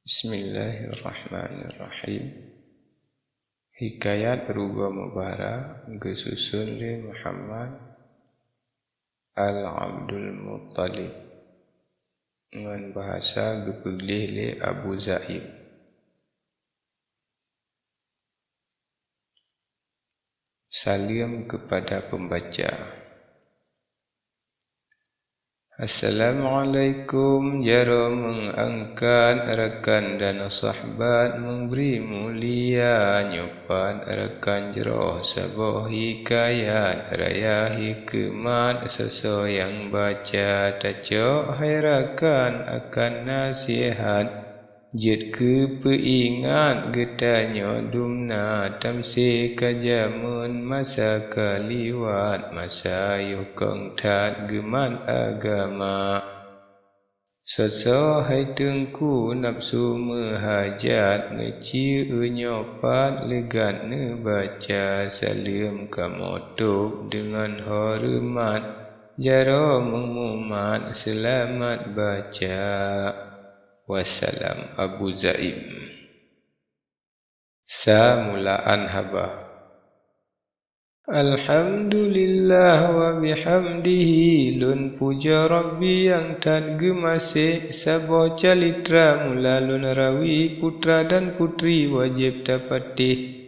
Bismillahirrahmanirrahim. Hikayat Ruga Mubarak disusun oleh Muhammad Al-Abdul Muttalib dengan bahasa dipilih oleh Abu Zaid. Salam kepada pembaca. Assalamualaikum, jara mengangkat rekan dan sahabat, memberi mulia nyupan rekan jeroh sebuah hikayat raya hikmat sesuai yang baca tacok hairakan akan nasihat jet ke peingat getanya dumna tamsi kajamun masa kaliwat masa yukong tat geman agama sosok hai tengku nafsu mehajat ngeci nyopat legat nebaca salim kamotuk dengan hormat jara mengumat selamat baca. Wassalam. Abu Zaid. Samulaan haba. Alhamdulillah wa bihamdihi, lun puja Rabbi yang tan gemase, sabah calitra mula lun rawi putra dan putri wajib tapatih.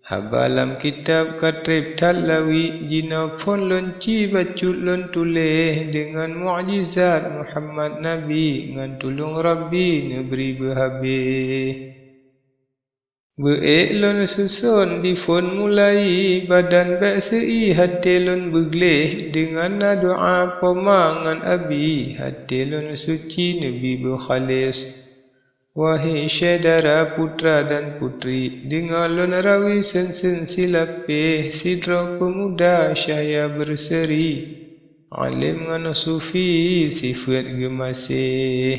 Habalam kitab katrib talawi jina pun lonci bacut lon tuleh dengan mu'jizat Muhammad Nabi ngan tulung Rabbi neberi berhabis. Beek lon susun di fon mulai badan baik sei hati lon begleh dengan doa pemangan abi hati lon suci Nabi berkhalis. Wahai saudara putra dan putri, dengar lon rawi sen-sen silapeh, sidra pemuda syaya berseri, alim ngana sufi sifat gemasih.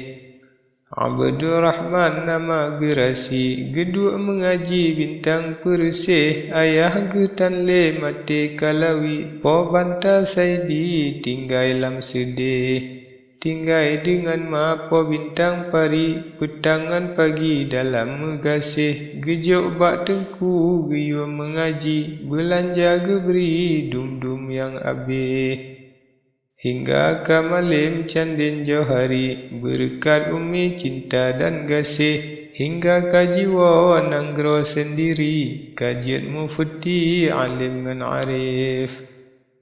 Abdur Rahman nama gerasi, gedua mengaji bintang persih, ayah getan le mati kalawi, po banta saidi tinggai lam sedih. Tinggai dengan mapo bintang pari, petangan pagi dalam megasih, gejok bak tengku geyua mengaji, belanja geberi dum-dum yang abih. Hingga kamalim candin johari, berkat umi cinta dan gasih, hingga kajiwa nanggro sendiri, kajian mufti alim ngan arif.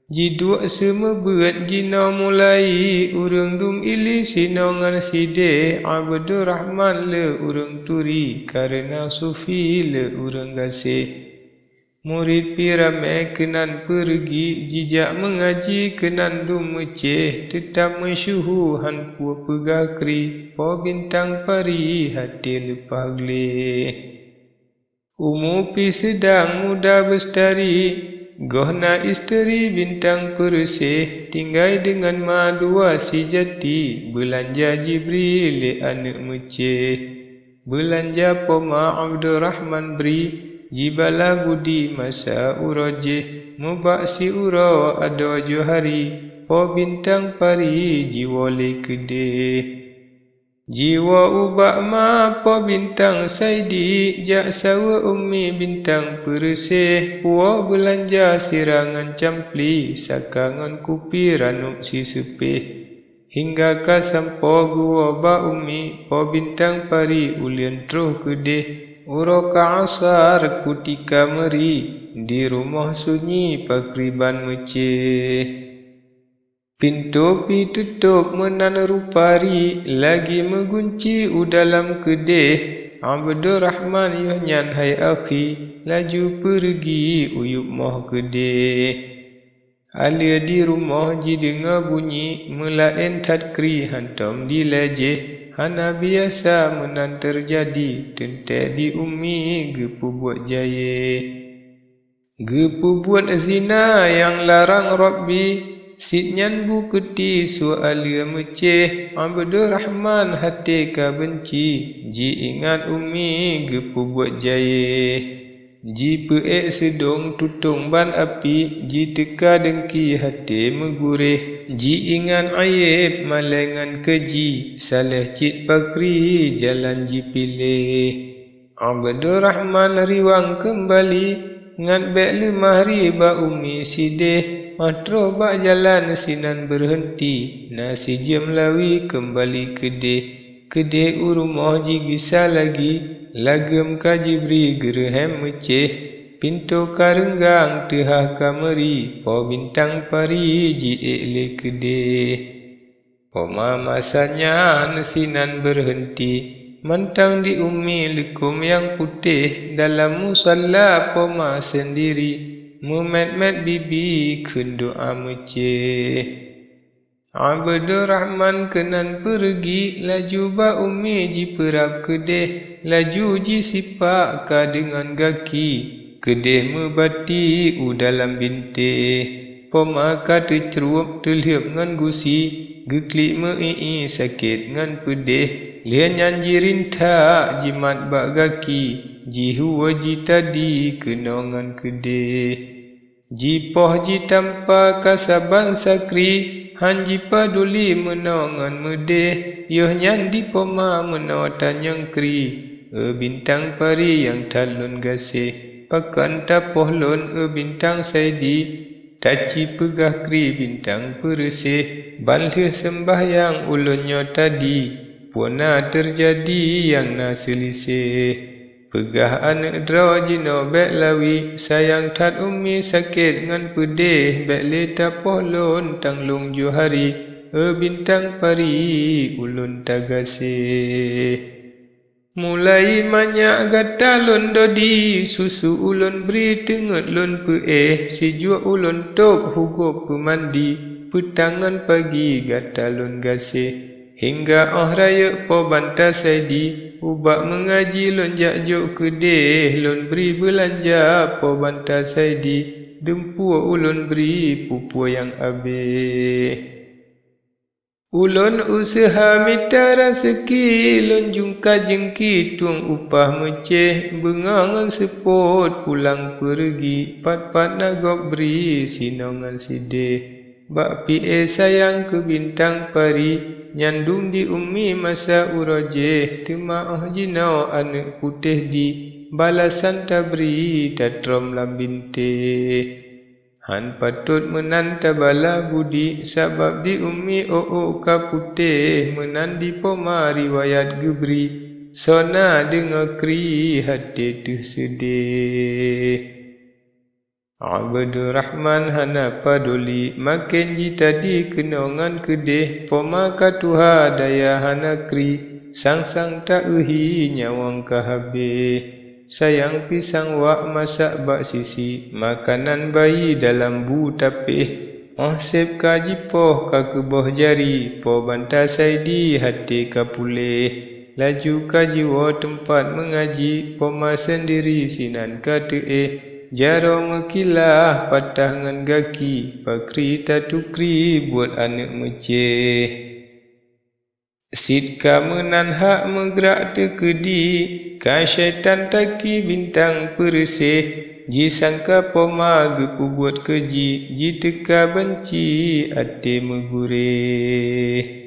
Jiduk semebet jina mulai, urang dum ili sinongan side, Abdur Rahman le urang turi, karena sufi le urang gasih. Murid pirame kenan pergi, jijak mengaji kenan dum meceh, tetap mensyuhu han pua pegakri, po bintang pari hati lepah gelih. Umupi sedang muda bestari, gohna isteri bintang persih, tinggai dengan madua si jati, belanja Jibril le anak meceh. Belanja poma Abdur Rahman beri, jibala budi masa urojeh, mubak si uro ado johari, po bintang pari jiwa le kedeh. Jiwa ubak ma po bintang saidi, jak sawa umi bintang persih, puwa belanja sirangan campli, sakangan kupi ranuk si sepih. Hingga ka sampo gua ba umi, po bintang pari ulian truh kedeh, uro ka asar kutika meri, di rumah sunyi pakriban meceh. Pintu pi tutup menan rupari, lagi mengunci dalam kedeh. Abdur Rahman yohnyan hai akhi, laju pergi uyup moh kedeh. Alia di rumah jidenga bunyi, melain tadkri hantam dilajeh. Hana biasa menan terjadi, tentai di umi gepu buat jaya. Gepu buat zina yang larang Rabbi, sidnyan bu keti soalia meceh, Abdur Rahman hati ka benci, ji ingat umi gepu buat jaya. ji peek sedong tutung ban api, ji teka dengki hati megurih, ji ingan aib malengan keji, saleh cit pakri jalan ji pilih. Abdur Rahman riwang kembali, ngat bek lemah riba umi sideh, matro bak jalan sinan berhenti, nasi jam lawi kembali kedeh. Kedeh urumah ji bisa lagi, lagam kaji beri gerhem meceh, pintu karenggang tehah kameri, po bintang pari ji ekle kedeh. Poma masanya nesinan berhenti, mentang di umi lekum yang putih, dalam musalla poma sendiri, memet-met bibi kendoa meceh. Abdur Rahman kenan pergi, laju ba umi ji perap kedeh, laju ji sipak ka dengan gaki, kedeh mebati dalam bintih. Poma ka tercerup terliup ngan gusi, geklik meii sakit ngan pedeh, lian nyanji rintak jimat bak gaki, ji huwa ji tadi kenongan kedeh. Ji poh ji tanpa kasaban sakri, hanji paduli menongan medeh, yoh nyandi poma menotan yang kri, bintang pari yang talun gasih, pakan tapoh lon bintang saidi, taci pegah kri bintang peresih, balih sembahyang ulunnya tadi, puana terjadi yang naselisih. Pegah anak draw jino bek lawi, sayang tat umi sakit ngan pedeh, bek leta pohlon tanglung johari, bintang pari ulun tagasih. Mulai banyak gatalon dodi, susu ulun beri tenget lon peeh, sijua ulun top hugo pemandi, petangan pagi gatalon gasih. Hingga raya po banta saidi, ubak mengaji lon jakjuk kedeh, lon beri belanja po banta saidi, dempu ulun beri pupu yang abih. Ulun usaha minta rezeki, lon jungka jengki tuang upah meceh, bengangan sepot pulang pergi, pat-pat nagok beri sinongan sideh. Bak pie sayang ke bintang pari, nyandung di umi masa urojeh, temaah jinau anak putih di, balasan tabri tatrom lambinte. Han patut menanta bala budi, sabab di umi ka putih, menandi poma riwayat gebri, sona dengar kri hati tu sedih. Abdur Rahman hana paduli, makin ji tadi kenongan kedeh, poma katuha daya hana kri, sang-sang tak uhi nyawang kahabeh. Sayang pisang wak masak bak sisi, makanan bayi dalam bu tapih, sep kaji poh ka keboh jari, po banta saidi hati ka pulih. Laju kaji wa tempat mengaji, poma sendiri sinan ka teeh, jaro mekilah patah ngan gaki, pakri tatukri buat anak meceh. Sitka menan hak menggerak tekedi, ka syaitan taki bintang peresih, ji sangka poma gepu buat keji, ji teka benci ati megurih.